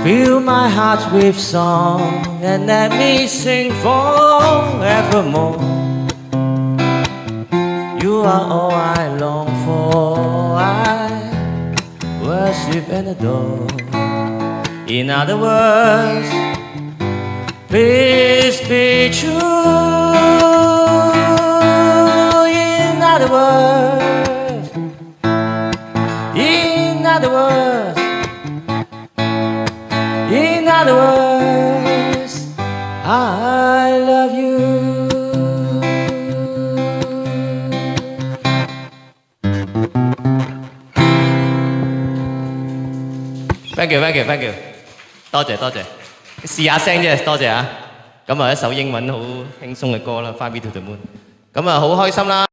Fill my heart with song and let me sing forevermore. You are all I long for, I worship and adore. In other words, please be true. In other words, in other words, in other words, I love you. Thank you, thank you, thank you。多謝多謝，試下聲啫，多謝啊。咁啊，一首英文好輕鬆嘅歌啦，《Fly Me to the Moon》。咁啊，好開心啦。